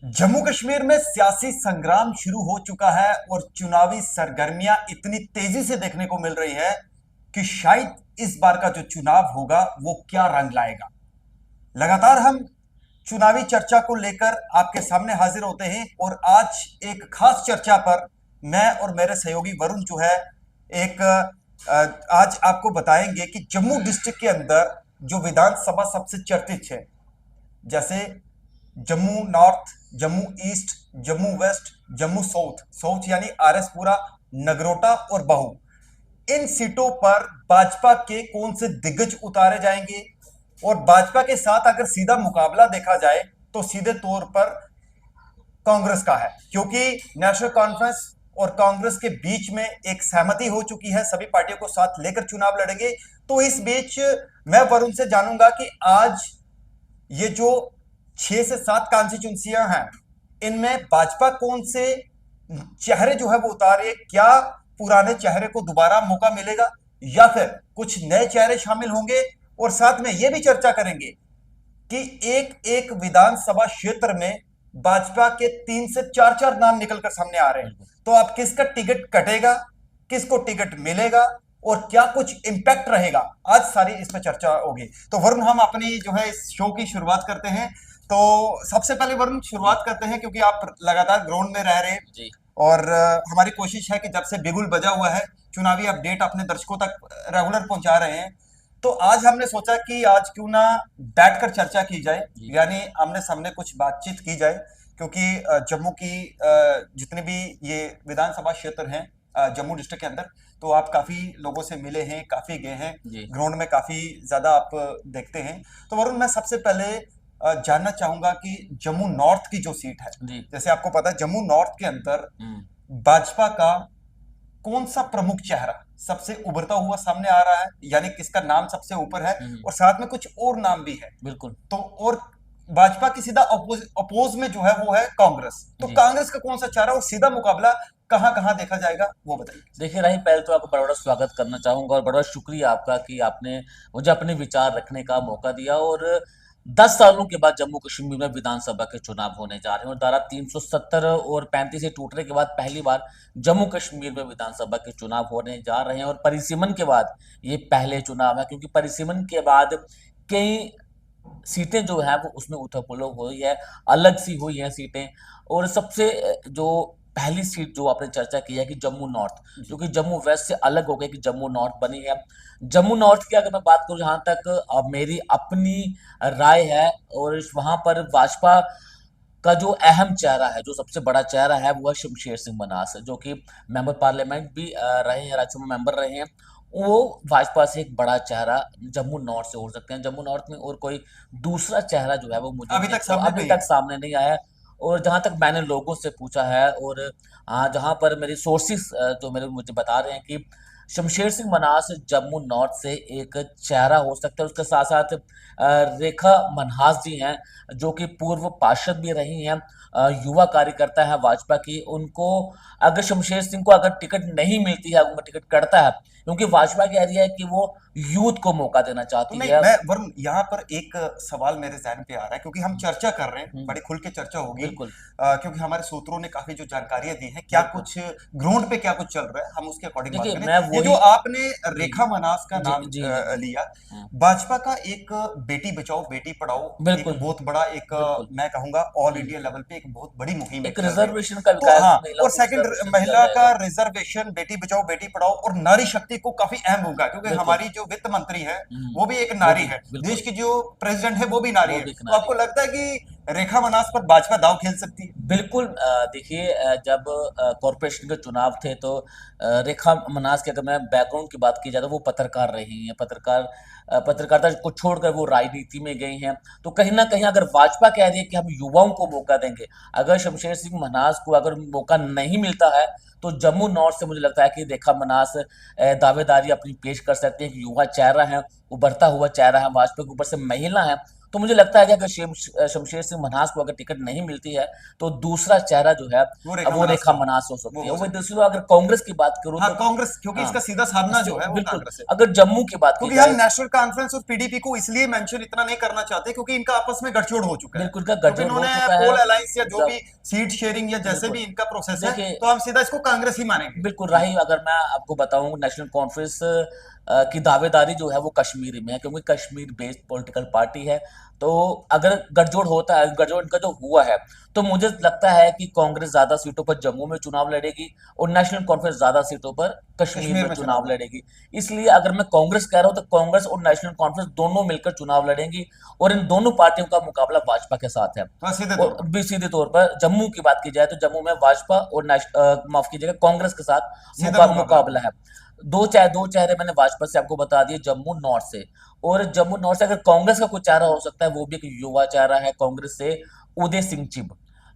जम्मू कश्मीर में सियासी संग्राम शुरू हो चुका है और चुनावी सरगर्मियां इतनी तेजी से देखने को मिल रही है कि शायद इस बार का जो चुनाव होगा वो क्या रंग लाएगा। लगातार हम चुनावी चर्चा को लेकर आपके सामने हाजिर होते हैं और आज एक खास चर्चा पर मैं और मेरे सहयोगी वरुण जो है एक आज आपको बताएंगे कि जम्मू डिस्ट्रिक्ट के अंदर जो विधानसभा सबसे चर्चित है, जैसे Jammu north, Jammu east, Jammu west, Jammu south, south यानी आरएसपुरा, नगरोटा और बहू, इन सीटों पर भाजपा के कौन से दिग्गज उतारे जाएंगे और भाजपा के साथ अगर सीधा मुकाबला देखा जाए तो सीधे तौर पर कांग्रेस का है, क्योंकि नेशनल कॉन्फ्रेंस और कांग्रेस के बीच में एक सहमति हो चुकी है, सभी पार्टियों को साथ लेकर चुनाव लड़ेंगे। तो इस बीच मैं वरुण से जानूंगा कि आज ये जो 6 से 7 कॉन्स्टिट्यूंसियां हैं, इनमें भाजपा कौन से चेहरे जो है वो उतारे, क्या पुराने चेहरे को दोबारा मौका मिलेगा या फिर कुछ नए चेहरे शामिल होंगे, और साथ में यह भी चर्चा करेंगे कि एक एक विधानसभा क्षेत्र में भाजपा के 3 से 4 नाम निकलकर सामने आ रहे हैं। तो अब किसका टिकट कटेगा, किसको टिकट मिलेगा और क्या कुछ इंपैक्ट रहेगा, आज सारी इस पर चर्चा होगी। तो वरुण, हम अपनी जो है इस शो की शुरुआत करते हैं। तो सबसे पहले वरुण शुरुआत करते हैं, क्योंकि आप लगातार ग्राउंड में रह रहे हैं जी। और हमारी कोशिश है कि जब से बिगुल बजा हुआ है चुनावी अपडेट अपने दर्शकों तक रेगुलर पहुंचा रहे हैं। तो आज हमने सोचा कि आज क्यों ना बैठकर चर्चा की जाए, यानी आमने सामने कुछ बातचीत की जाए, क्योंकि जम्मू की जितने भी ये विधानसभा क्षेत्र हैं जम्मू डिस्ट्रिक्ट के अंदर, तो आप काफी लोगों से मिले हैं, काफी गए हैं ग्राउंड में, काफी ज्यादा आप देखते हैं। तो वरुण, मैं सबसे पहले जानना चाहूंगा कि जम्मू नॉर्थ की जो सीट है, जैसे आपको पता है जम्मू नॉर्थ के अंदर भाजपा का कौन सा प्रमुख चेहरा सबसे उभरता हुआ सामने आ रहा है, यानी किसका नाम सबसे ऊपर है, और साथ में कुछ और नाम भी है। बिल्कुल। तो और भाजपा की सीधा अपोज में जो है वो है कांग्रेस। तो कांग्रेस का कौन सा चेहरा और सीधा मुकाबला कहां कहां देखा जाएगा, वो बताइए। देखिए राही, पहले तो आपको बड़ा बड़ा स्वागत करना चाहूंगा और बड़ा बड़ा शुक्रिया आपका कि आपने मुझे अपने विचार रखने का मौका दिया। और 10 सालों के बाद जम्मू कश्मीर में विधानसभा के चुनाव होने जा रहे हैं और धारा 370 और 35 से टूटने के बाद पहली बार जम्मू कश्मीर में विधानसभा के चुनाव होने जा रहे हैं। और परिसीमन के बाद ये पहले चुनाव है, क्योंकि परिसीमन के बाद कई सीटें जो है वो उसमें उथल-पुथल हुई है, अलग सी हुई है सीटें। और सबसे जो पहली सीट जो आपने चर्चा की है कि जम्मू नॉर्थ, जो कि जम्मू वेस्ट से अलग हो गई कि जम्मू नॉर्थ बनी है। जम्मू नॉर्थ की अगर मैं बात करूं, जहां तक मेरी अपनी राय है, और वहां पर भाजपा का जो अहम चेहरा है, जो सबसे बड़ा चेहरा है, वो है शमशेर सिंह मन्हास, जो कि मेंबर पार्लियामेंट भी रहे हैं, राज्यसभा मेंबर रहे हैं। वो भाजपा से एक बड़ा चेहरा जम्मू नॉर्थ से हो सकते हैं। जम्मू नॉर्थ में और कोई दूसरा चेहरा जो है वो मुझे अभी तक सामने नहीं आया। और जहां तक मैंने लोगों से पूछा है, और जहां पर मेरे सोर्सेस जो मेरे मुझे बता रहे हैं कि शमशेर सिंह मन्हास जम्मू नॉर्थ से एक चेहरा हो सकता है। उसके साथ साथ रेखा मन्हास जी हैं, जो कि पूर्व पार्षद भी रही हैं, युवा कार्यकर्ता है भाजपा की। उनको अगर शमशेर सिंह को अगर टिकट नहीं मिलती है, उनका टिकट कटता है, क्योंकि भाजपा कह रही है कि वो यूथ को मौका देना चाहती नहीं, है। मैं वरुण यहाँ पर एक सवाल मेरे जहन पे आ रहा है, क्योंकि हम चर्चा कर रहे हैं, बड़ी खुल के चर्चा होगी, क्योंकि हमारे सूत्रों ने काफी जो जानकारियां दी हैं, क्या कुछ ग्राउंड पे क्या कुछ चल रहा है, हम उसके अकॉर्डिंग बात करें। ये जो आपने रेखा मन्हास का नाम लिया, भाजपा का एक बेटी बचाओ बेटी पढ़ाओ एक बहुत बड़ा, एक मैं कहूंगा ऑल इंडिया लेवल पे एक बहुत बड़ी मुहिम, एक रिजर्वेशन का तो हाँ, और सेकंड महिला का रिजर्वेशन, बेटी बचाओ बेटी पढ़ाओ और नारी शक्ति को काफी अहम होगा, क्योंकि हमारी जो वित्त मंत्री है वो भी एक नारी है, देश की जो प्रेसिडेंट है वो भी नारी है। तो आपको लगता है कि रेखा मन्हास पर भाजपा दांव खेल सकती है? बिल्कुल। देखिए, जब कॉरपोरेशन के चुनाव थे तो रेखा मन्हास की अगर मैं बैकग्राउंड की बात की जाए तो वो पत्रकार रही हैं, पत्रकारिता को छोड़कर वो राजनीति में गई हैं। तो कहीं ना कहीं अगर भाजपा कह रही है कि हम युवाओं को मौका देंगे, अगर शमशेर सिंह मन्हास को अगर मौका नहीं मिलता है, तो जम्मू नॉर्थ से मुझे लगता है कि रेखा मन्हास दावेदारी अपनी पेश कर सकते हैं कि युवा चेहरा है, उभरता हुआ चेहरा है, भाजपा के ऊपर से महिला है, तो मुझे लगता है कि अगर शमशेर सिंह मन्हास को अगर टिकट नहीं मिलती है तो दूसरा चेहरा जो है वो रेखा मन्हास हो सकती है। वही दूसरी बात अगर कांग्रेस की बात करूं हाँ, तो कांग्रेस, क्योंकि इसका सीधा सामना जो है वो बिल्कुल, कांग्रेस है। अगर जम्मू की बात की क्योंकि हम जाए नेशनल कॉन्फ्रेंस और पीडीपी को इसलिए मेंशन इतना नहीं करना चाहते क्योंकि इनका आपस में गठजोड़ हो चुका है, बिल्कुल का क्योंकि गठजोड़ हो इन्होंने चुका है। पोल अलायंस या जो जब भी सीट शेयरिंग या जैसे बिल्कुल भी इनका प्रोसेस है, देखिए तो हम सीधा इसको कांग्रेस ही मानेंगे। बिल्कुल राही, अगर मैं आपको बताऊं नेशनल कॉन्फ्रेंस की दावेदारी जो है वो कश्मीर में है, क्योंकि कश्मीर बेस्ड पॉलिटिकल पार्टी है। तो अगर गठजोड़ होता है, गठजोड़ इनका जो हुआ है, तो मुझे लगता है कि कांग्रेस ज्यादा सीटों पर जम्मू में चुनाव लड़ेगी और नेशनल कॉन्फ्रेंस ज्यादा सीटों पर कश्मीर कश्मीर में में चुनाव चुनाव लड़ेगी। इसलिए अगर मैं कांग्रेस कह रहा हूं तो कांग्रेस और नेशनल कॉन्फ्रेंस दोनों मिलकर चुनाव लड़ेंगी और इन दोनों पार्टियों का मुकाबला भाजपा के साथ है। तो सीधे तौर और पर भी सीधे तौर पर जम्मू की बात की जाए तो जम्मू में भाजपा और माफ कीजिएगा कांग्रेस के साथ सीधा मुकाबला मुकाबला है। दो चेहरे मैंने भाजपा से आपको बता दिए जम्मू नॉर्थ से। और जम्मू नॉर्थ से अगर कांग्रेस का कोई चेहरा हो सकता है वो भी एक युवा चेहरा है कांग्रेस से, उदय सिंह चिब,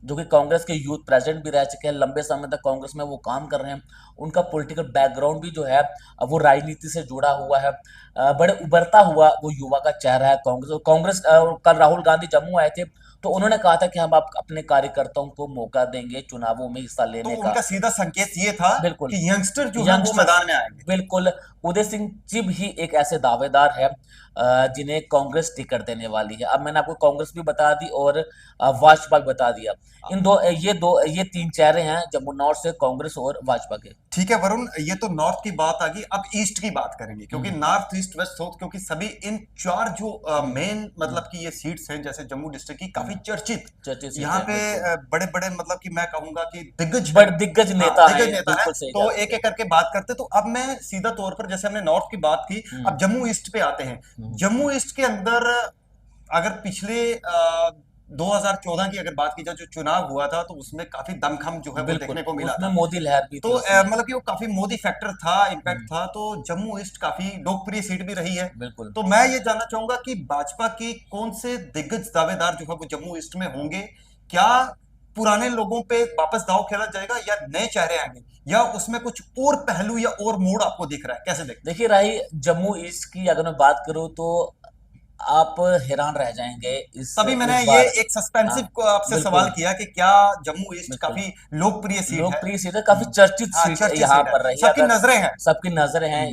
जो कि कांग्रेस के यूथ प्रेसिडेंट भी रह चुके हैं, लंबे समय तक कांग्रेस में वो काम कर रहे हैं। उनका पॉलिटिकल बैकग्राउंड भी जो है वो राजनीति से जुड़ा हुआ है। बड़े उभरता हुआ वो युवा का चेहरा है कांग्रेस। और कांग्रेस कल राहुल गांधी जम्मू आए थे तो उन्होंने कहा था कि हम आप अपने कार्यकर्ताओं को मौका देंगे चुनावों में हिस्सा तो लेने का। उनका सीधा संकेत ये था बिल्कुल कि यंगस्टर जो है वो यंगस्टर्स, मैदान में आएंगे। बिल्कुल उदय सिंह चिब ही एक ऐसे दावेदार है जिन्हें कांग्रेस टिकट देने वाली है। अब मैंने आपको कांग्रेस भी बता दी और भाजपा भी बता दिया। ये तीन चेहरे हैं जम्मू नॉर्थ से कांग्रेस और भाजपा के। ठीक है वरुण, ये तो नॉर्थ की बात आ गई, अब ईस्ट की बात करेंगे, क्योंकि नॉर्थ ईस्ट वेस्ट साउथ, क्योंकि सभी इन चार जो मेन मतलब कि ये सीट्स हैं, जैसे जम्मू डिस्ट्रिक्ट की काफी चर्चित, चर्चित सीट यहाँ है पे बिल्कुल, बड़े बड़े मतलब कि मैं कहूंगा कि दिग्गज बड़ हैं। दिग्गज हाँ, नेता दिग्गज हैं, नेता है, बिल्कुल सही तो कहा। एक एक करके बात करते। तो अब मैं सीधा तौर पर, जैसे हमने नॉर्थ की बात की, अब जम्मू ईस्ट पे आते हैं। जम्मू ईस्ट के अंदर अगर पिछले 2014 की अगर बात की जाए, जो चुनाव हुआ था, तो उसमें काफी दमखम जो है वो बिल्कुल देखने को मिला उसमें था। मोदी लहर भी तो थी उसमें। मतलब कि वो काफी मोदी फैक्टर था, इम्पैक्ट था, तो जम्मू ईस्ट काफी लोकप्रिय सीट भी रही है। बिल्कुल तो मैं ये जानना चाहूंगा कि भाजपा के कौन से दिग्गज दावेदार जो है वो जम्मू ईस्ट में होंगे। क्या पुराने लोगों पे वापस दांव खेला जाएगा या नए चेहरे आएंगे, या उसमें कुछ और पहलू या और मोड़ आपको दिख रहा है, कैसे देखते देखिए राही, जम्मू ईस्ट की अगर मैं बात करूं तो आप हैरान रह जाएंगे तभी मैंने इस ये बार। एक हाँ सस्पेंसिव को आपसे सवाल बिल्कुल, किया कि क्या जम्मू ईस्ट बिल्कुल काफी लोकप्रिय सीट है। लोकप्रिय सीट है, काफी चर्चित हाँ, सीट चर्चित यहाँ सीट है, पर रही है। सबकी अगर नजरें हैं। सबकी नजरें हैं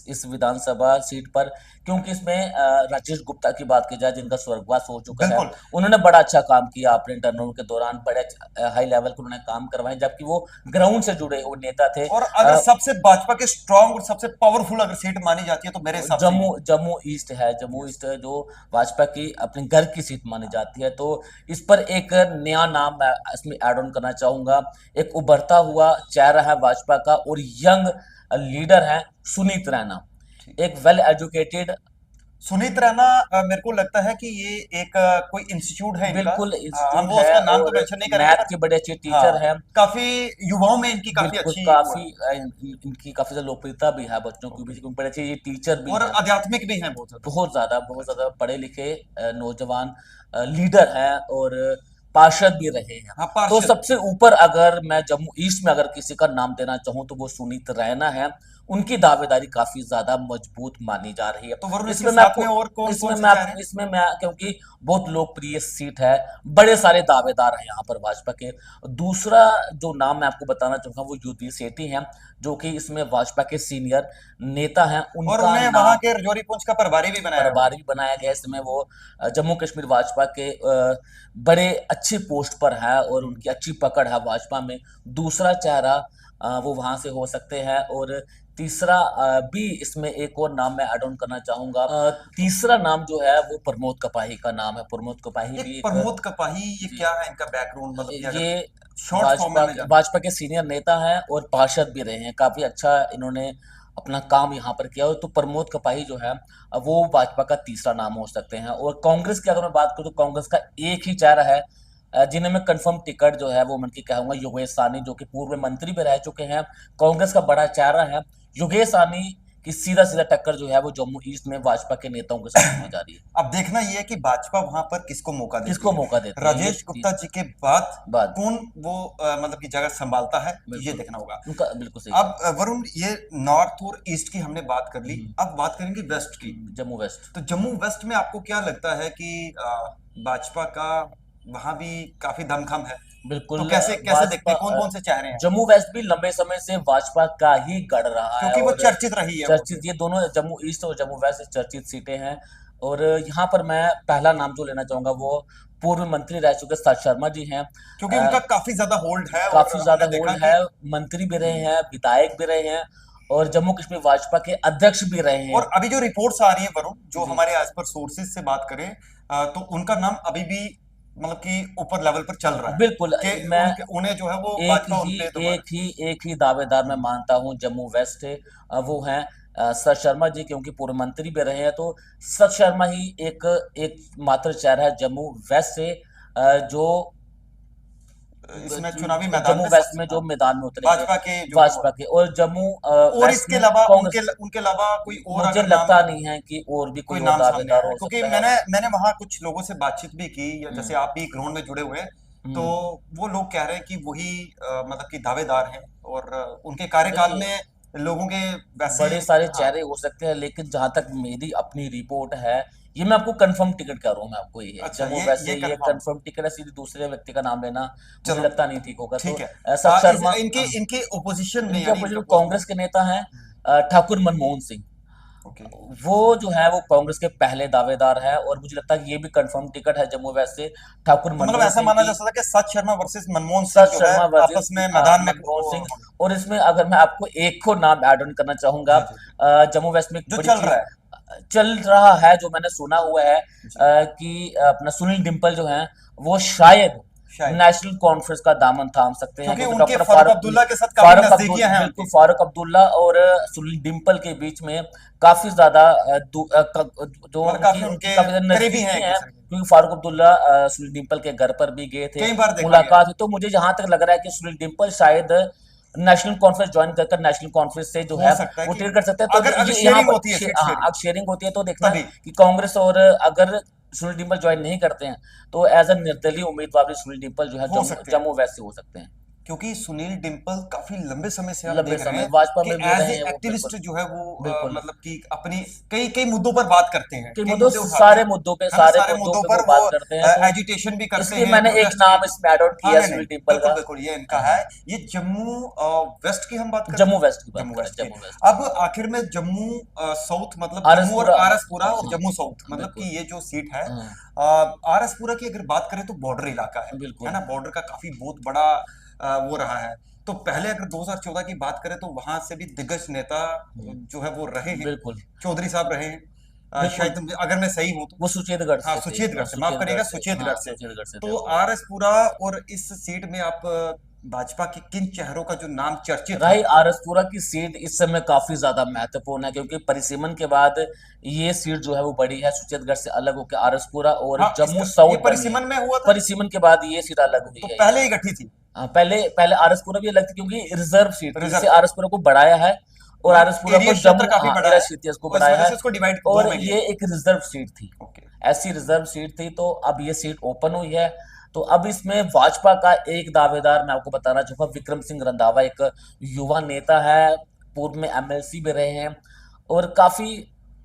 इस विधानसभा सीट पर, क्योंकि इसमें राजेश गुप्ता की बात की जाए जिनका स्वर्गवास हो चुका है, बिल्कुल। उन्होंने बड़ा अच्छा काम किया अपने टर्नओवर के दौरान, बड़े हाई लेवल के उन्होंने काम करवाए, जबकि वो ग्राउंड से जुड़े हुए नेता थे। और अगर सबसे भाजपा के स्ट्रांग और सबसे पावरफुल अगर सीट मानी जाती है तो मेरे हिसाब से जम्मू जम्मू ईस्ट है, जम्मू ईस्ट है जो भाजपा की अपने घर की सीट मानी जाती है। तो इस पर एक नया नाम मैं इसमें ऐड ऑन करना चाहूंगा। एक उभरता हुआ चेहरा है भाजपा का और यंग लीडर है सुनीत रैना, एक वेल एजुकेटेड। सुनीत रैना, मेरे को लगता है कि ये एक कोई इंस्टीट्यूट है इनका। बिल्कुल हम इंस्टीट्यूट वो है उसका नाम तो और मेंशन नहीं करेंगे, मैथ पर के बड़े अच्छे टीचर हाँ, हैं। काफी युवाओं में इनकी काफी बिल्कुल अच्छी वो काफी है, इनकी काफी ज्यादा लोकप्रियता भी है बच्चों के बीच, क्योंकि बड़े अच्छे ये टीचर भी और हैं। आध्यात्मिक भी हैं बहुत ज्यादा। बहुत ज्यादा पढ़े लिखे नौजवान लीडर हैं और पार्षद भी रहे हैं। हाँ, तो पार्षद। सबसे ऊपर अगर मैं जम्मू ईस्ट में अगर किसी का नाम देना चाहूँ तो वो सुनीत रैना है। उनकी दावेदारी काफी ज्यादा मजबूत मानी जा रही है। तो वरुण, इसके इसमें मैं साथ आपको में और कौन इसमें कौन से मैं चेहरे हैं? इसमें मैं क्योंकि बहुत लोकप्रिय सीट है, बड़े सारे दावेदार हैं यहाँ पर भाजपा के। दूसरा जो नाम मैं आपको बताना चाहूंगा वो युद्धि सेठी हैं, जो कि इसमें भाजपा के सीनियर नेता हैं। और उनका उन्हें वहां नाम के रजौरी पुंछ का प्रभारी भी बनाया हुआ है। प्रभारी बनाया गया। इसमें वो जम्मू कश्मीर भाजपा के बड़े अच्छी पोस्ट पर है और उनकी अच्छी पकड़ है भाजपा में। दूसरा चेहरा वो वहां से हो सकते हैं। और तीसरा भी इसमें एक और नाम मैं ऐड ऑन करना चाहूंगा। तीसरा नाम जो है वो प्रमोद कपाही का नाम है। प्रमोद कपाही एक भी एक प्रमोद कपाही, ये क्या है इनका बैकग्राउंड, मतलब कि ये अगर शॉर्ट फॉर्म में मैं जानूं। भाजपा के सीनियर नेता हैं और पार्षद भी रहे हैं। काफी अच्छा इन्होंने अपना काम यहाँ पर किया। तो प्रमोद कपाही जो है वो भाजपा का तीसरा नाम हो सकते हैं। और कांग्रेस की अगर मैं बात करूँ तो कांग्रेस का एक ही चेहरा है जिन्हें मैं कंफर्म टिकट जो है वो मैं कहूंगा योगेश साहनी, जो कि पूर्व मंत्री भी रह चुके हैं। कांग्रेस का बड़ा चेहरा है योगेश साहनी कि सीधा सीधा टक्कर जो है वो जम्मू ईस्ट में भाजपा के नेताओं के साथ होने जा रही है। अब देखना ये है कि भाजपा वहां पर किसको मौका देती किसको है। मौका देती है, ये राजेश गुप्ता जी के बाद बाद कौन वो मतलब की जगह संभालता है, ये बिल्कुल देखना होगा। उनका बिल्कुल सही अब वरुण, ये नॉर्थ और ईस्ट की हमने बात कर ली, अब बात करेंगे वेस्ट की। जम्मू वेस्ट। तो जम्मू वेस्ट में आपको क्या लगता है कि भाजपा का वहां भी काफी दमखम है, बिल्कुल तो कैसे कैसे भाजपा देखते हैं, कौन कौन से चेहरे हैं, जम्मू वेस्ट भी लंबे समय से भाजपा का ही गढ़ रहा है क्योंकि वो और चर्चित रही है वो। चर्चित, ये दोनों जम्मू ईस्ट और जम्मू वेस्ट चर्चित सीटें हैं। और यहाँ पर मैं पहला नाम जो लेना चाहूंगा वो पूर्व मंत्री रह चुके सत शर्मा जी हैं। क्योंकि उनका काफी ज्यादा होल्ड है, और काफी ज्यादा हमने देखा होल्ड कि है, मंत्री भी रहे हैं, विधायक भी रहे हैं और जम्मू कश्मीर भाजपा के अध्यक्ष भी रहे हैं। और अभी जो रिपोर्ट्स आ रही है वरुण, जो जी। हमारे एज पर सोर्सेज से बात करें, तो उनका नाम अभी भी मतलब कि ऊपर लेवल पर चल रहा है बिल्कुल कि मैं उन्हें जो है वो एक भाजपा उन ही पे एक ही दावेदार मैं मानता हूं जम्मू वेस्ट वो हैं सत शर्मा जी, क्योंकि पूर्व मंत्री भी रहे हैं। तो सत शर्मा ही एक एक मात्र चेहरा है जम्मू वेस्ट से जो इसमें चुनावी मैदान जम्मू में वेस्ट सबसे में जो मैदान में उतरेंगे भाजपा के जो भाजपा के। और जम्मू और वेस्ट इसके में अलावा कांग्रेस, उनके अलावा कोई और मुझे अगर नाम, लगता नहीं है कि और भी कोई कोई और नाम सामने दावेदार आया है, हो क्योंकि सकता मैंने है। मैंने वहां कुछ लोगों से बातचीत भी की, या जैसे आप भी ग्राउंड में जुड़े हुए हैं, तो वो लोग कह रहे हैं कि वही मतलब कि दावेदार हैं, और उनके कार्यकाल देखिए, में लोगों के वैसे। बड़े सारे हाँ, चेहरे हो सकते हैं, लेकिन जहां तक मेरी अपनी रिपोर्ट है, ये मैं आपको कंफर्म टिकट कह रहा हूँ, मैं आपको ये अच्छा, जम्मू ये वेस्ट से ये कंफर्म, कंफर्म टिकट है। सीधे दूसरे व्यक्ति का नाम लेना मुझे चलो लगता नहीं ठीक होगा। तो ठीक है। सत शर्मा इनके इनके ओपोजिशन में, इनके यानी अपोजिट प्रपोज में। कांग्रेस के नेता हैं ठाकुर मनमोहन सिंह। ओके, वो जो है वो कांग्रेस के पहले दावेदार है और मुझे लगता है कि ये भी कंफर्म टिकट है जम्मू वेस्ट से ठाकुर तो मतलब मनमोहन ऐसा सिंह माना की। जा सकता है कि सत शर्मा वर्सेस मनमोहन सिंह सत जो है शर्मा वर्सेस आपस में मैदान में मनमोहन सिंह। वो। और इसमें अगर मैं आपको एक को नाम ऐड ऑन करना चाहूंगा, जी जी जी, जम्मू वेस्ट में एक जो बड़ी चल रहा चीज है। चल रहा है, जो मैंने सुना हुआ है जी, कि अपना सुनील डिम्पल जो है वो शायद शायद नेशनल कॉन्फ्रेंस का दामन थाम सकते हैं, क्योंकि क्योंकि उनके डॉक्टर फारूक अब्दुल्ला के साथ काफी नजदीकियां हैं बिल्कुल उनकी। फारूक अब्दुल्ला और सुनील डिम्पल के बीच में काफी ज्यादा जो मतलब उनकी काफी उनकी उनके काफी ज्यादा करीबी हैं नजदीकी एक है, दूसरे के, क्योंकि फारूक अब्दुल्ला सुनील डिम्पल के घर पर भी गए थे, कई बार देखा गया है। मुलाकात हुई। तो मुझे जहां तक लग रहा है कि सुनील डिम्पल शायद नेशनल कॉन्फ्रेंस ज्वाइन कर नेशनल कॉन्फ्रेंस से जो हो है सकता है वो कि टिकट कर सकते हैं। तो अगर अगर ये यहाँ शेयरिंग पर होती है, सीट हाँ, शेयरिंग, अगर शेयरिंग होती है तो देखना तभी। कि कांग्रेस और अगर सुनील डिम्पल ज्वाइन नहीं करते हैं तो एज अ निर्दलीय उम्मीदवार भी सुनील डिम्पल जो है हो सकते हैं, जम्मू वेस्ट से हो सकते हैं। क्योंकि सुनील डिम्पल काफी लंबे समय से हम लंबे देख रहे समय हैं भाजपा कि में भी एज रहे ए हैं वो, एक्टिविस्ट बिल्कुल जो है वो बिल्कुल। मतलब कि अपनी कई कई मुद्दों पर बात करते हैं, कि कई मुद्दों मुद्दे उठाते सारे हैं, मुद्दों पे है ना, सारे मुद्दों वो पर वो बात करते हैं। तो एजिटेशन भी करते इसलिए हैं, मैंने एक प्रोटेस्ट भी। नाम इसमें ऐड ऑन हाँ, किया नहीं नहीं, सुनील डिम्पल बिल्कुल का। बिल्कुल, ये इनका है। हाँ, ये जम्मू वेस्ट की हम बात कर रहे जम्मू हैं, वेस्ट की बात जम्मू करें, वेस्ट की। जम्मू वेस्ट। अब आखिर में जम्मू साउथ, मतलब जम्मू और आरएसपुरा, आरएसपुरा और हाँ जम्मू साउथ, मतलब बिल्कुल, कि ये जो सीट है, हाँ आरएसपुरा की अगर बात करें तो बॉर्डर इलाका है बिल्कुल। ना, बॉर्डर का काफी बहुत बड़ा वो रहा है। तो पहले अगर 2014 की बात करें तो वहां से भी दिग्गज नेता जो है वो रहे हैं, बिल्कुल चौधरी साहब रहे हैं, बिल्कुल। शायद अगर मैं सही हूं तो। वो सुचेतगढ़ हाँ, से थे, सुचेतगढ़ से, माफ सुचेतगढ़ करिएगा, से, सुचेतगढ़ हाँ से। सुचेतगढ़ से थे तो वो। आरएसपुरा और इस सीट में आप भाजपा के किन चेहरों का जो नाम चर्चित है। राही आरसपुरा की सीट इस समय काफी ज्यादा महत्वपूर्ण है, क्योंकि परिसीमन के बाद ये सीट जो है वो बड़ी है, सुचेतगढ़ से अलग होकर आरसपुरा और हाँ, जम्मू इसका ये साउथ बनी है। परिसीमन में हुआ था, परिसीमन के बाद ये सीट अलग हुई तो है पहले ये। ही गठी थी। हाँ, पहले पहले आरसपुरा भी अलग थी, क्योंकि रिजर्व सीट थी, रिजर्व इसे सीट, आरसपुरा को बढ़ाया है और मतलब आरसपुरा एरिया को क्षेत्र जम्मू, काफी हाँ बड़ा एरा है, क्षेत्र इसको और इस बढ़ाया वजह है। से इसको डिवाइड और दो में ये किया। एक रिजर्व सीट थी, ओके, ऐसी रिजर्व सीट थी। तो अब ये सीट ओपन हुई है। तो अब इसमें भाजपा का एक दावेदार मैं आपको बताना चाहूंगा, विक्रम सिंह रंधावा, एक युवा नेता है, पूर्व में एमएलसी भी रहे हैं और काफी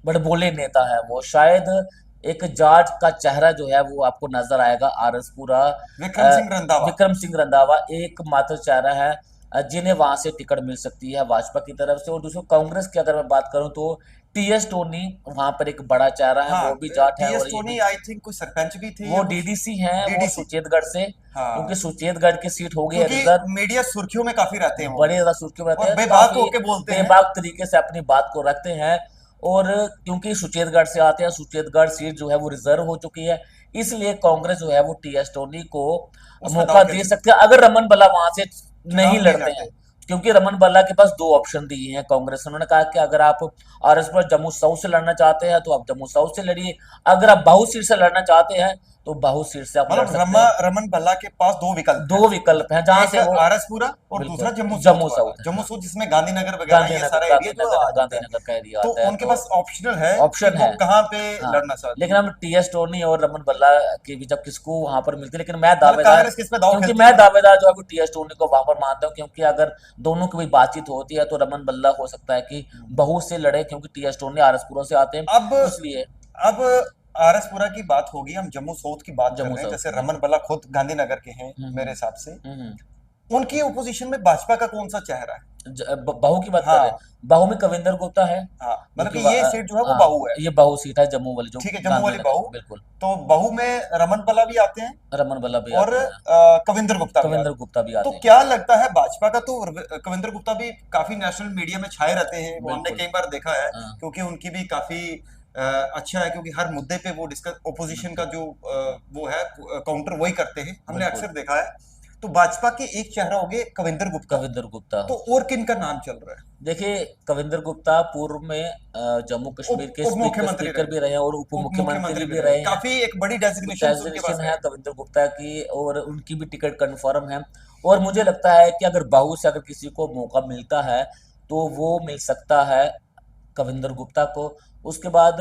बड़बोले नेता है वो। शायद एक जाट का चेहरा जो है वो आपको नजर आएगा आरसपुरा। विक्रम सिंह रंधावा। विक्रम सिंह रंधावा एकमात्र चेहरा है जिन्हें वहां से टिकट मिल सकती है भाजपा की तरफ से। और दूसरी कांग्रेस की अगर मैं बात करूं तो टीएस टोनी वहां पर एक बड़ा चेहरा है, हाँ, वो भी जाट है टीएस और ये टोनी भी आई थिंक कोई सरपंच भी थे वो या कुछ। डीडीसी हैं, वो डीडीसी, सुचेतगढ़ से, क्योंकि हाँ, सुचेतगढ़ की सीट हो गई है क्योंकि रिजर्व। मीडिया सुर्खियों में काफी रहते हैं वो, बड़े ज्यादा सुर्खियों में रहते और हैं, बेबाक काफी होके बोलते हैं। बेबाक तरीके से अपनी बात को रखते हैं। और क्योंकि सुचेतगढ़ से आते हैं, सुचेतगढ़ सीट जो है वो रिजर्व हो चुकी है, इसलिए कांग्रेस जो है वो टीएस टोनी को उसमें मौका दाव दे खेलती है, सकते हैं अगर रमन बल्ला वहां से चुनाव नहीं नहीं लड़ते लड़ते। हैं। क्योंकि रमन बल्ला के पास दो ऑप्शन दिए हैं कांग्रेस, उन्होंने कहा कि अगर आप आरएस पर जम्मू साउथ से लड़ना चाहते हैं तो आप जम्मू साउथ से लड़िए, अगर आप बाहु सीट से लड़ना चाहते हैं तो बाहू सीट से आप लड़ मतलब सकते हैं। रमन भल्ला के पास दो विकल्प दो विकल्प हैं जहां एक से वो आरएसपुरा और बिल्कुल दूसरा जम्मू जम्मू साउथ वाला, साउथ है, जम्मू हाँ। साउथ जिसमें गांधीनगर वगैरह ये गांधीनगर सारा एरिया जो आ गांधीनगर जाता है। गांधीनगर का एरिया तो आता है, उनके तो पास ऑप्शनल है कि ऑप्शन वो है। कहाँ पे हाँ, लड़ना चाहते लेकिन हैं। हम टीएस टोनी और रमन बल्ला के बीच अब किसको वहां पर मिलती है, लेकिन मैं मतलब दावेदार, कांग्रेस किस पे दाव क्योंकि खेलती मैं है? दावेदार जो है वो टीएस टोनी को वहां पर मानता हूँ, क्योंकि अगर दोनों की भी बातचीत होती है तो रमन बल्ला हो सकता है कि बहू से लड़े, क्योंकि टीएस टोनी आरएसपुरा से आते हैं, अब तो इसलिए अब आरएसपुरा की बात होगी, हम जम्मू साउथ की बात कर जम्मू रहे हैं। साउथ जैसे की रमन बिल्कुल। भल्ला खुद गांधीनगर के हैं हम्म मेरे हम्म हिसाब से। हम्म, हम्म। उनकी ओपोजिशन में भाजपा का कौन सा चेहरा है? बहू की बात कर रहे हैं। हाँ बहू में कविंदर गुप्ता है, हाँ, जो मतलब कि कि ये सीट जो है वो हाँ, बाहू है। ये बहू सीट है जम्मू वाली, जो ठीक है, जम्मू वाली गांधीनगर बहू। बिल्कुल। तो बहू में रमन भल्ला भी आते हैं रमन बल्ला भी और आते हैं, कविंदर गुप्ता भी कविंद्र आते हैं। गुप्ता भी तो आते हैं। क्या लगता है भाजपा का, तो कविंदर गुप्ता भी काफी नेशनल मीडिया में छाए रहते हैं, वो हमने बिल्कुल। कई बार देखा है। हाँ, क्योंकि उनकी भी काफी अच्छा है, क्योंकि हर मुद्दे पे वो डिस्कस, ओपोजिशन का बिल्कुल जो वो है काउंटर वही करते हैं, हमने बिल्कुल। अक्सर देखा है। तो भाजपा के एक चेहरा हो गए कविंदर गुप्ता। कविंद्र गुप्ता। तो और किन का नाम चल रहा है? देखिए, कविंद्र गुप्ता पूर्व में जम्मू कश्मीर के उप मुख्यमंत्री स्पीकर रहे, भी रहे हैं और उप उप मुख्यमंत्री मुख्यमंत्री भी भी रहे, रहे हैं। काफी एक बड़ी डेजिग्नेशन उनके पास डेजिग्नेशन है। है कविंद्र गुप्ता की, और उनकी भी टिकट कंफर्म है। और मुझे लगता है कि अगर बहू से अगर किसी को मौका मिलता है तो वो मिल सकता है कविंद्र गुप्ता को। उसके बाद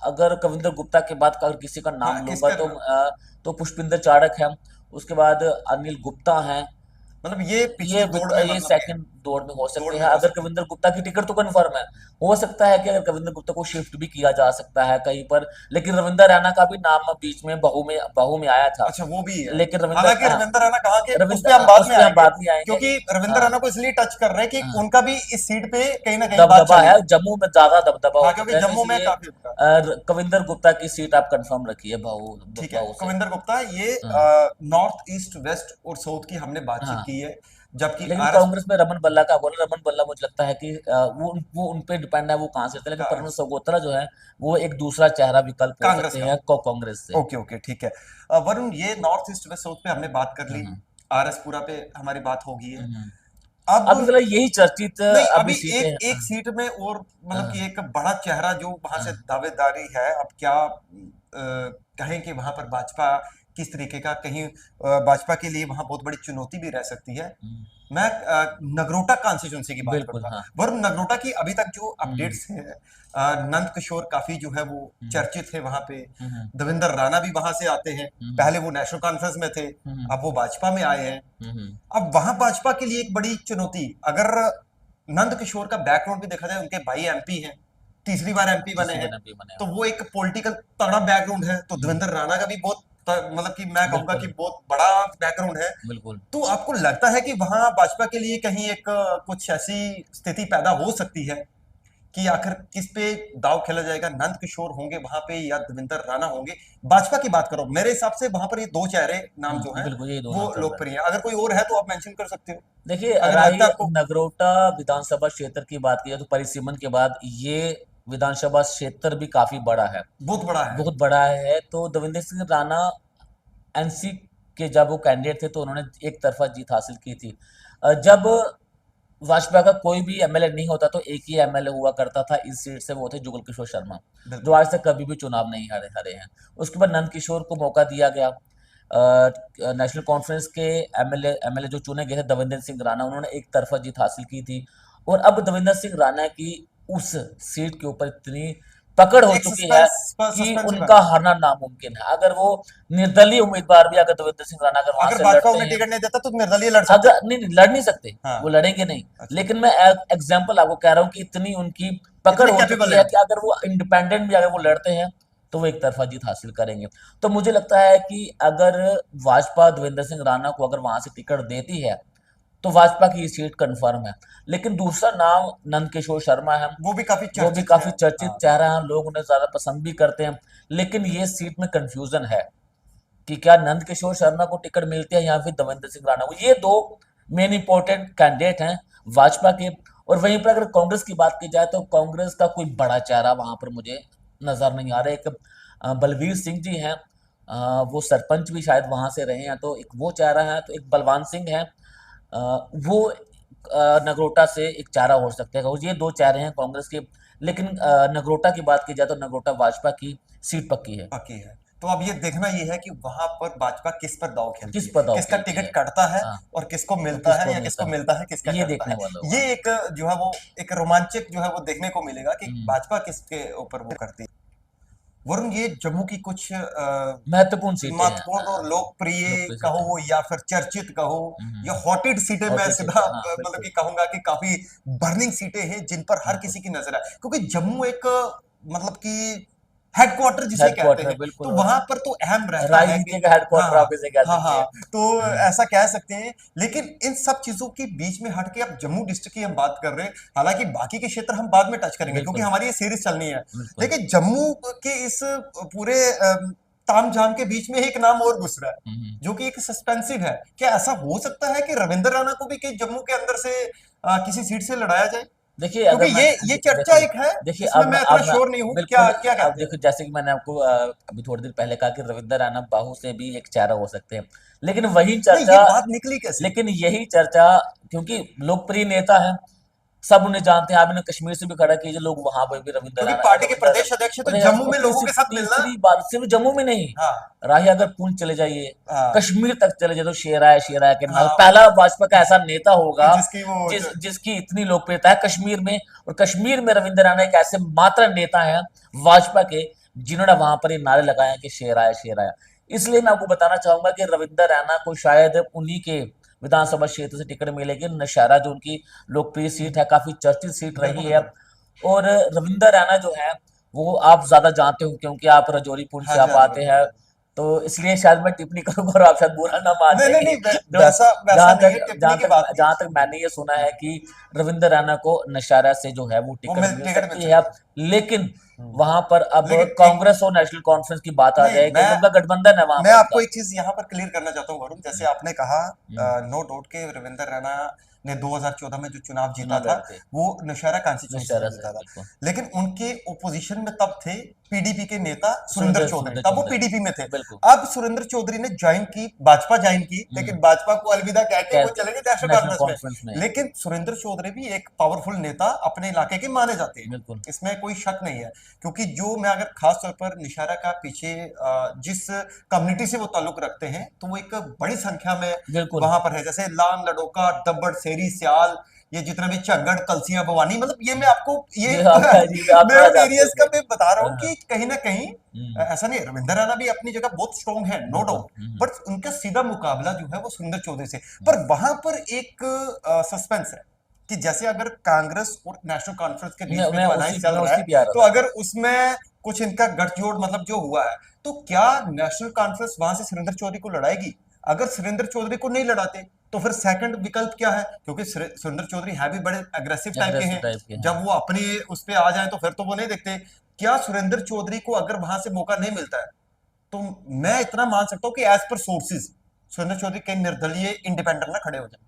अगर कविंद्र गुप्ता के बाद अगर किसी का हाँ, नाम लूंगा किसका तो पुष्पिंदर चाड़क है। उसके बाद अनिल गुप्ता हैं। मतलब ये पिछली दौड़ में, ये मतलब ये सेकंड दौर में हो दौड़ सकते में हैं। हो अगर सकते हैं। कविंद्र गुप्ता की टिकट तो कंफर्म है, हो सकता है कि अगर कविंद्र गुप्ता को शिफ्ट भी किया जा सकता है कहीं पर, लेकिन रविंदर रैना का भी नाम बीच में बहू में आया था। अच्छा, वो भी है। लेकिन हालांकि हाँ, रविंद्र राणा कहाँ के, उस पे हम रविंद्र बाद उस में पे हम आएंगे। बाद में आएंगे। क्योंकि रविंद्र हाँ राणा को इसलिए टच कर रहे हैं कि हाँ, उनका भी इस सीट पे कहीं ना कहीं बात दबदबा है चलेगी। जम्मू में, ज्यादा दबदबा हाँ, हो क्योंकि सकता है, तो जम्मू में इसलिए काफी उनका। कविंद्र गुप्ता की सीट आप कंफर्म रखिए बहू ठीक है, बहू से। कविंदर गुप्ता ये हाँ नॉर्थ ईस्ट वेस्ट और साउथ की हमने बातचीत हाँ। की है। जबकि लेकिन आरएस कांग्रेस में रमन बल्ला का बोला, रमन बल्ला मुझे लगता है कि वो उन पे डिपेंड है, वो कहाँ से थे, लेकिन का परवीन सगोत्रा जो है वो एक दूसरा चेहरा विकल्प हो कांग्रेस सकते का। हैं कांग्रेस से। ओके ओके, ठीक है। वरुण, ये नॉर्थ ईस्ट वेस्ट साउथ पे हमने बात कर ली, हम्म आरएसपुरा पे हमारी बात हो गई है। हम्म। अब अभी फिलहाल यही चर्चित नहीं, अभी अभी सीटें एक एक सीट में और, मतलब हाँ, कि एक बड़ा चेहरा जो वहां से हाँ, दावेदारी है। अब क्या कहें कि वहां पर भाजपा किस तरीके का, कहीं भाजपा के लिए वहां बहुत बड़ी चुनौती भी रह सकती है। हम्म, मैं नगरोटा कॉन्स्टिट्यूंसी की बात बिल्कुल करूंगा। हाँ। वरुण, नगरोटा की अभी तक जो हम्म अपडेट्स हैं, नंद किशोर काफी जो है वो हम्म चर्चित है वहां पे। हम्म देवेंद्र राणा भी वहां से आते हैं। हम्म पहले वो नेशनल कॉन्फ्रेंस में थे, हम्म अब वो भाजपा में आए हैं। हम्म। अब वहां भाजपा के लिए एक बड़ी चुनौती, अगर नंद किशोर का बैकग्राउंड भी देखा जाए, उनके भाई एमपी हैं, तीसरी बार एमपी बने तीसरी हैं। बना भी बने तो हैं। वो एक पॉलिटिकल तगड़ा बैकग्राउंड है। तो हम्म, देवेंद्र राणा का भी बहुत मतलब कि मैं कहूंगा कि बिल्कुल बहुत बड़ा बैकग्राउंड है। बिल्कुल। तो आपको लगता है कि वहां भाजपा के लिए कहीं एक कुछ ऐसी स्थिति पैदा हो सकती है कि आखिर किस पे दाव खेला जाएगा? नंद किशोर होंगे वहां पे या देवेंद्र राणा होंगे? भाजपा की बात करो, मेरे हिसाब से वहां पर ये दो चेहरे नाम जो हैं बिल्कुल ये दो वो नाम चल रहे हैं। लोकप्रिय हैं। अगर कोई और है तो आप मेंशन कर सकते हो, देखिए, अगर राई लगता है आपको। नगरोटा विधानसभा क्षेत्र की बात की जाए तो परिसीमन के बाद ये विधानसभा क्षेत्र भी काफी बड़ा है, बहुत बड़ा है। बहुत बड़ा है। तो देवेंद्र सिंह राणा एनसी के जब वो कैंडिडेट थे तो उन्होंने एक तरफा जीत हासिल की थी। जब भाजपा का कोई भी एमएलए नहीं होता तो एक ही एमएलए हुआ करता था इस सीट से, वो थे जुगल किशोर शर्मा, जो बिल्कुल। आज तक कभी भी चुनाव नहीं हारे हारे हैं। उसके बाद नंद किशोर को मौका दिया गया। नेशनल कॉन्फ्रेंस के एमएलए जो चुने गए थे देवेंद्र सिंह राणा, उन्होंने एक तरफा जीत हासिल की थी। और अब देवेंद्र सिंह राणा की उस सीट के ऊपर इतनी पकड़ हो एक चुकी है कि सस्पेंस उनका हारना नामुमकिन है। अगर वो निर्दलीय उम्मीदवार भी अगर देवेंद्र सिंह राणा अगर वहां अगर से भाजपा लड़ते उन्हें हैं, टिकट नहीं देता तो निर्दलीय लड़ सकते हैं। अगर नहीं नहीं लड़ नहीं सकते, हाँ। वो लड़ेंगे नहीं। अच्छा, लेकिन मैं एग्जाम्पल आपको कह रहा हूँ कि इतनी उनकी पकड़ इतने हो चुकी कैपेबल है है। कि अगर वो इंडिपेंडेंट भी अगर वो लड़ते हैं तो वो एक तरफा जीत हासिल करेंगे। तो मुझे लगता है कि अगर भाजपा देवेंद्र सिंह राणा को अगर वहां से टिकट देती है तो भाजपा की ये सीट कंफर्म है। लेकिन दूसरा नाम नंद किशोर शर्मा है, वो भी काफी वो भी चर्चित है। काफी चर्चित हाँ। चेहरा है, लोग उन्हें ज्यादा पसंद भी करते हैं। लेकिन ये सीट में कंफ्यूजन है कि क्या नंद किशोर शर्मा को टिकट मिलती है या फिर देवेंद्र सिंह राणा को। ये दो मेन इंपॉर्टेंट कैंडिडेट हैं भाजपा के। और वहीं पर अगर कांग्रेस की बात की जाए तो कांग्रेस का कोई बड़ा चेहरा वहां पर मुझे नजर नहीं आ रहा है। एक बलवीर सिंह जी हैं, वो सरपंच भी शायद वहां से रहे हैं, तो एक वो चेहरा है। तो एक बलवान सिंह है, वो नगरोटा से एक चेहरा हो सकते हैं। और ये दो चेहरे हैं कांग्रेस के। लेकिन नगरोटा की बात की जाए तो नगरोटा भाजपा की सीट पक्की है। बाकी है। तो अब ये देखना ये है कि वहां पर भाजपा किस पर दांव खेलती किस है, पर दांव किसका खेलती टिकट है। कटता है हाँ, और किसको और मिलता है, किसको या किसको मिलता मिलता है किसका है, ये कटता देखने है। वाला होगा। ये एक जो है वो एक रोमांचक जो है वो देखने को मिलेगा कि हम्म, भाजपा किसके ऊपर वो करती है। वरुण, ये जम्मू की कुछ महत्वपूर्ण सीटें हैं, महत्वपूर्ण और लोकप्रिय लोकप्रिय सीटें हैं। कहो या फिर चर्चित कहो या हम्म, हॉटेड सीटें, और मैं टी सीधा सीटें, हाँ मतलब बिल्कुल कि कहूंगा कि काफी बर्निंग सीटें हैं जिन पर हर बिल्कुल। किसी की नजर है, क्योंकि जम्मू एक मतलब कि हेडक्वार्टर जिसे कहते हेडक्वार्टर है हैं, बिल्कुल, तो और वहां पर तो अहम रहता है कि राजनीति का हाँ हेडक्वार्टर आप इसे कह हाँ सकते हाँ, हैं। तो ऐसा कह सकते हैं। लेकिन इन सब चीजों के बीच में हटके अब जम्मू डिस्ट्रिक्ट की हम बात कर रहे हैं, हालांकि बाकी के क्षेत्र हम बाद में टच करेंगे क्योंकि बिल्कुल हमारी ये सीरीज चलनी है। बिल्कुल। लेकिन जम्मू के इस पूरे तामझाम के बीच में एक नाम और घुस रहा है जो कि एक सस्पेंसिव है। क्या ऐसा हो सकता है कि रविंद्र राणा को भी कि जम्मू के अंदर से किसी सीट से लड़ाया जाए? देखिए क्योंकि अगर मैं ये चर्चा देखिए एक है देखिए जिसमें मैं इतना अब मैं श्योर नहीं हूं। क्या बिल्कुल, क्या अब कहते हैं? देखो जैसे कि मैंने आपको अभी थोड़ी देर पहले कहा कि रविंद्र राणा बाहू से भी एक चेहरा हो सकते हैं, लेकिन वही नहीं, ये चर्चा, बात निकली कैसे? लेकिन यही चर्चा, क्योंकि लोकप्रिय नेता है, सब उन्हें जानते हैं। आपने कश्मीर से भी खड़ा कीजिए, लोग वहां पर भी रविंद्र क्योंकि राणा, पार्टी के रविंद्र प्रदेश अध्यक्ष है, तो अरे जम्मू में और लोगों के साथ मिलना। तीसरी बात, सिर्फ जम्मू में नहीं, हाँ राही अगर पुंछ चले जाइए, हाँ कश्मीर तक चले जाए, तो शेरा है के नाम, हाँ, पहला भाजपा का ऐसा नेता कि होगा जिसकी वो जिसकी इतनी लोकप्रियता है कश्मीर में। और कश्मीर में रविंद्र राणा एक ऐसे मात्र नेता हैं भाजपा के जिन्होंने वहां पर ये नारे लगाए हैं कि शेर आया। इसलिए मैं आपको बताना चाहूंगा कि रविंद्र राणा को शायद उन्हीं के विधानसभा क्षेत्र से टिकट मिलेगी। नौशहरा जो उनकी लोकप्रिय सीट है, काफी चर्चित सीट बिल्कुल रही है। बिल्कुल। और रविंद्र राणा जो है वो आप ज्यादा जानते हो क्योंकि आप रजौरी पुंछ हाँ से जी आप हाँ जी, आते बिल्कुल हैं, बिल्कुल। तो इसलिए शायद मैं टिप्पणी करूंगा और आप शायद बुरा ना मान नहीं जाए नहीं कि नहीं, जो वैसा वैसा जहां नहीं तक है, टिप्पणी की बात नहीं। जहां तक मैंने ये सुना है कि रविंद्र राणा को नौशहरा से जो है वो वो टिकट मिल टिकट मिल सकती है सकती अब। है। लेकिन हम्म। वहां पर अब लेकिन एक कांग्रेस और नेशनल कॉन्फ्रेंस की बात आ नहीं, जाए क्योंकि उनका गठबंधन है वहां मैं पर आपको उनका। एक चीज यहाँ पर क्लियर करना चाहता हूँ वरुण, जैसे हम्म, आपने कहा हम्म, नो डाउट के रविंद्र रैना ने 2014 में जो चुनाव जीता चुनाव था लड़े थे वो नौशहरा कॉन्स्टिट्यूंसी से नौशहरा से जीता था। बिल्कुल। लेकिन उनके ओपोजिशन में तब थे पीडीपी के नेता सुरेंद्र सुरेंद्र चौधरी, सुरेंद्र तब वो चौधरी पीडीपी में थे। बिल्कुल। अब सुरेंद्र चौधरी ने ज्वाइन की, भाजपा ज्वाइन की, हम्म, लेकिन भाजपा को अलविदा कह के वो चले गए नेशनल नेशनल कॉन्फ्रेंस में। कॉन्फ्रेंस में लेकिन सुरेंद्र चौधरी भी एक पावरफुल नेता अपने इलाके के माने जाते हैं, बिल्कुल इसमें कोई शक नहीं है। क्योंकि जो मैं अगर खास तौर पर निशारा का पीछे जिस कम्युनिटी से वो ताल्लुक रखते हैं, तो वो एक बड़ी संख्या में बिल्कुल। वहां पर है, जैसे लान लडोका दब्बड़ सेरी सियाल, ये जितना भी चंगड़ कलसिया भवानी, मतलब ये मैं आपको ये ये आपका जी आप मैं थोड़ा उन जानते एरियाज का होंगे। मैं बता रहा हूँ हाँ, कि कहीं ना कहीं हम्म, ऐसा नहीं है, रविंद्र राणा भी अपनी जगह बहुत स्ट्रॉन्ग है, नो बिल्कुल। डाउट। बट उनका सीधा मुकाबला जो है वो सुंदर चौधरी से। हम्म, पर वहां पर एक सस्पेंस है कि जैसे अगर कांग्रेस और नेशनल कॉन्फ्रेंस के बीच में जो अलायंस चल मैं रहा है, उसी पे आ रहा तो था। अगर उसमें कुछ इनका गठजोड़ मतलब जो हुआ है, तो क्या नेशनल कॉन्फ्रेंस वहां से सुरेंद्र चौधरी को लड़ाएगी? अगर सुरेंद्र चौधरी को नहीं लड़ाते तो फिर सेकंड विकल्प क्या है? क्योंकि सुरेंद्र चौधरी है भी बड़े अग्रेसिव टाइप के एग्रेसिव हैं, टाइप के हैं। जब वो अपने उस पे आ जाए तो फिर तो वो नहीं देखते। क्या सुरेंद्र चौधरी को अगर वहां से मौका नहीं मिलता है, तो मैं इतना मान सकता हूं कि as per sources Surendra Chaudhary कहीं निर्दलीय इंडिपेंडेंट ना खड़े हो जाए,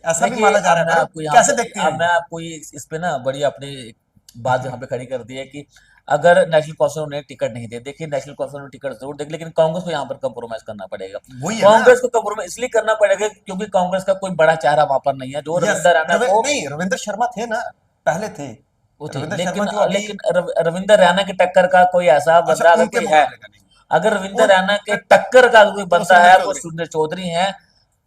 ऐसा भी देखिए माना जा अब रहा है। मैं वरुण, आपको यहाँ कैसे पे देखते हैं अब ये? मैं आपको ये इस पे ना बड़ी अपनी एक बात यहाँ पे खड़ी कर दी है कि अगर नेशनल कौंसिल ने टिकट नहीं दिया, देखिए नेशनल कौंसिल ने टिकट जरूर देगी, लेकिन कांग्रेस को यहाँ पर कंप्रोमाइज करना पड़ेगा। वही है ना। कांग्रेस को कंप्रोमाइज इसलिए करना पड़ेगा क्योंकि कांग्रेस का कोई बड़ा चेहरा वहां पर नहीं है जो यस, रविंद्र राणा को, नहीं, रविंद्र शर्मा थे ना, पहले थे। वो थे, रविंद्र शर्मा लेकिन जो अभी, लेकिन रविंद्र राणा की टक्कर का कोई ऐसा अच्छा, बंदा अगर उनके कोई है, मुकाबले का नहीं। अगर रविंद्र उन राणा के टक्कर का कोई तो बंदा सुरेंद्र है वो चौधरी। सुरेंद्र चौधरी है।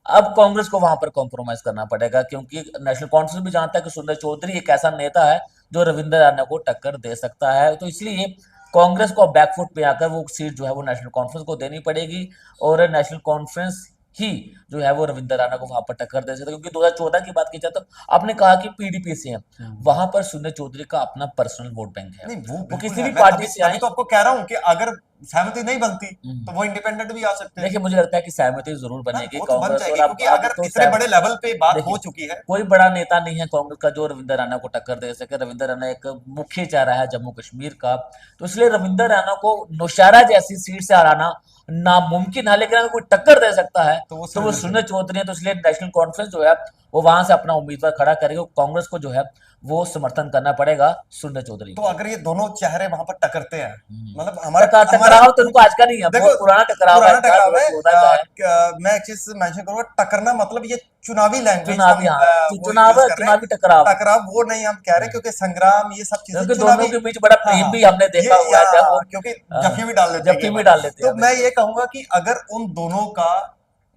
अब कांग्रेस को वहां पर कॉम्प्रोमाइज करना पड़ेगा क्योंकि नेशनल कॉन्फ्रेंस भी जानता है कि सुरेंद्र चौधरी एक ऐसा नेता है जो रविंद्र राणा को टक्कर दे सकता है। तो इसलिए कांग्रेस को बैकफुट पे आकर वो सीट जो है वो नेशनल कॉन्फ्रेंस को देनी पड़ेगी, और नेशनल कॉन्फ्रेंस ही जो है वो रविंद्र राणा को वहां पर टक्कर दे सकता है। क्योंकि 2014 की बात की जाए तो आपने कहा कि पीडीपी से है, वहां पर सुनील चौधरी का अपना पर्सनल वोट बैंक है, नहीं, वो वो बिल्कुल किसी है, भी मैं पार्टी तभी से तभी आए। तो आपको कह रहा हूं कि अगर सहमति नहीं बनती हम्म, तो वो इंडिपेंडेंट भी आ सकते हैं। देखिए मुझे लगता है कि सहमति जरूर हाँ, बनेगी वो तो बन कांग्रेस और जाएगी, क्योंकि अब अगर तो इतने बड़े लेवल पे बात देखिए हो चुकी है। कोई बड़ा नेता नहीं है कांग्रेस का जो रविंद्र राणा को टक्कर दे सके। रविंद्र राणा एक मुख्य चेहरा है जम्मू कश्मीर का, तो इसलिए रविंद्र राणा को नौशहरा जैसी सीट से हराना नामुमकिन है, लेकिन अगर कोई टक्कर दे सकता है तो वो तो वो सुरेंद्र सुनील चौधरी। चौधरी है। तो इसलिए नेशनल कॉन्फ्रेंस जो है वो वहां से अपना उम्मीदवार खड़ा करेगी, कांग्रेस को जो है वो समर्थन करना पड़ेगा सुरेंद्र चौधरी तो को। अगर ये दोनों चेहरे वहां पर टकरते हैं, मतलब हमारा टकराव तो इनको आज का नहीं है, देखो बहुत पुराना टकराव है पुराना इनका, टकराव है। 2014 का है। मैं एक चीज मेंशन करूंगा, टकरना मतलब ये चुनावी लैंग्वेज हम चुनावी, हाँ, वो चुनाव यूज कर रहे हैं। चुनावी टकराव। टकराव वो नहीं हम कह रहे, क्योंकि संग्राम ये सब चीजें क्योंकि दोनों चुनावी। के बीच बड़ा हाँ प्रेम हाँ, भी हमने ये देखा हुआ है, जब वो क्योंकि जफ्फी भी डाल लेते हैं जफ्फी कई में बार। डाल लेते हैं, तो मैं बिल्कुल ये कहूंगा कि अगर उन दोनों का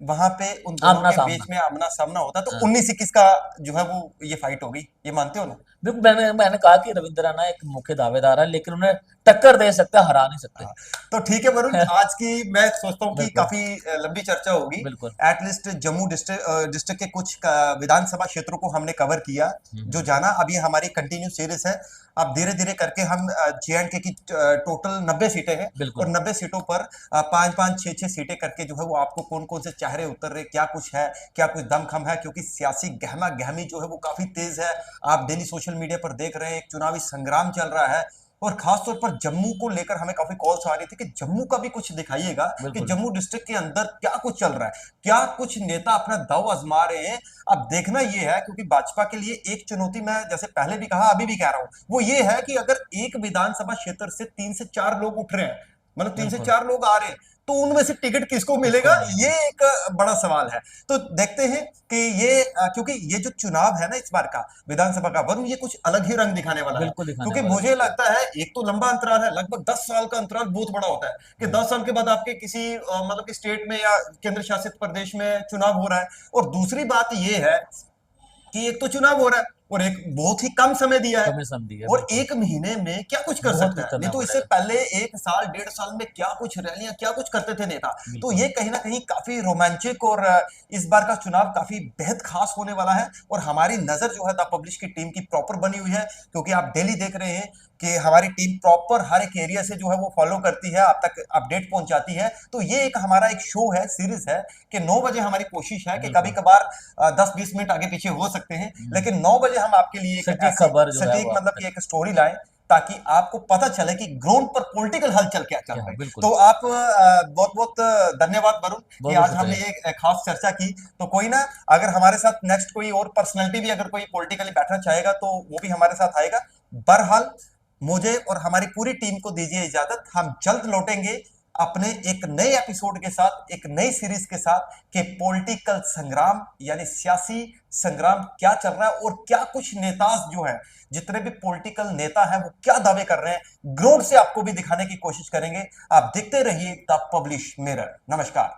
वहां पे उन दोनों आमना के सामना। बीच में आमना सामना होता तो हाँ। 19-21 का जो है वो ये फाइट होगी, ये मानते हो ना? देखो, मैंने कहा कि रविंद्र राणा एक मुख्य दावेदार है, लेकिन उन्हें टक्कर दे सकते हैं, हरा नहीं सकते। हाँ, तो ठीक है वरुण, आज की मैं सोचता हूँ कि बिल्कुल काफी लंबी चर्चा होगी। बिल्कुल। एटलीस्ट जम्मू डिस्ट्रिक्ट के कुछ विधानसभा क्षेत्रों को हमने कवर किया, जो जाना। अब ये हमारी कंटिन्यू सीरीज है। अब धीरे धीरे करके हम JNK की टोटल 90 सीटें हैं, और बिल्कुल 90 सीटों पर 5-5 6-6 सीटें करके जो है वो आपको कौन कौन से चेहरे उतर रहे, क्या कुछ है, क्या कुछ दमखम है, क्योंकि सियासी गहमा गहमी जो है वो काफी तेज है। आप डेली सोशल मीडिया पर देख रहे हैं, एक चुनावी संग्राम चल रहा है। और खासतौर पर जम्मू को लेकर हमें काफी कॉल्स आ रही थी कि जम्मू का भी कुछ दिखाइएगा, कि बिल्कुल। जम्मू डिस्ट्रिक्ट के अंदर क्या कुछ चल रहा है, क्या कुछ नेता अपना दांव आजमा रहे हैं। अब देखना यह है, क्योंकि भाजपा के लिए एक चुनौती, मैं जैसे पहले भी कहा अभी भी कह रहा हूं, वो ये है कि अगर एक विधानसभा क्षेत्र से 3 से 4 लोग उठ रहे हैं, मतलब 3 से 4 लोग आ रहे हैं, तो उनमें से टिकट किसको किसको मिलेगा, मिलेगा? ये एक बड़ा सवाल है। तो देखते हैं कि ये क्योंकि ये जो चुनाव है ना इस बार का विधानसभा का, वरुण, ये कुछ अलग ही रंग दिखाने वाला है। बिल्कुल दिखाने क्योंकि वाला, मुझे बिल्कुल। लगता है एक तो लंबा अंतराल है, लगभग 10 साल का अंतराल बहुत बड़ा होता है, कि 10 साल के बाद आपके किसी मतलब कि स्टेट में या केंद्र शासित प्रदेश में चुनाव हो रहा है। और दूसरी बात यह है कि एक तो चुनाव हो रहा है, और एक बहुत ही कम समय दिया है, कमी समझी है, और बिल्कुल। एक महीने में क्या कुछ कर बहुत सकता कुछ है। नहीं करना तो इससे पड़ेगा। पहले 1 साल 1.5 साल में क्या कुछ रैलियां, क्या कुछ करते थे नेता। तो बिल्कुल ये कहीं ना कहीं काफी रोमांचक, और इस बार का चुनाव काफी बेहद खास होने वाला है। और हमारी नजर जो है द पब्लिश की टीम की प्रॉपर बनी हुई है, क्योंकि आप डेली देख रहे हैं कि हमारी टीम प्रॉपर हर एक एरिया से जो है वो फॉलो करती है, आप तक अपडेट पहुंचाती है। तो ये एक हमारा एक शो है, सीरीज है, कि 9 बजे हमारी कोशिश है कि कभी बिल्कुल। कभार 10-20 मिनट आगे पीछे हो सकते हैं, लेकिन 9 बजे हम आपके लिए एक सटीक ऐसी खबर जो है सटीक वो मतलब आपको कि एक स्टोरी लाएं, ताकि आपको पता चले कि ग्राउंड पर पॉलिटिकल हलचल क्या चल क्या रहा है। बिल्कुल। तो आप बहुत बहुत धन्यवाद वरुण, कि बहुत बहुत आज हमने शुक्रिया। ये खास चर्चा की। तो कोई ना, अगर हमारे साथ नेक्स्ट कोई और पर्सनैलिटी भी अगर कोई पॉलिटिकली बैठना चाहेगा, तो वो भी हमारे साथ आएगा। बहरहाल मुझे और हमारी पूरी टीम को दीजिए इजाजत, हम जल्द लौटेंगे अपने एक नए एपिसोड के साथ, एक नई सीरीज के साथ, कि पॉलिटिकल संग्राम यानी सियासी संग्राम क्या चल रहा है, और क्या कुछ नेता जो है, जितने भी पॉलिटिकल नेता हैं, वो क्या दावे कर रहे हैं, ग्राउंड से आपको भी दिखाने की कोशिश करेंगे। आप देखते रहिए द पब्लिश मिरर। नमस्कार।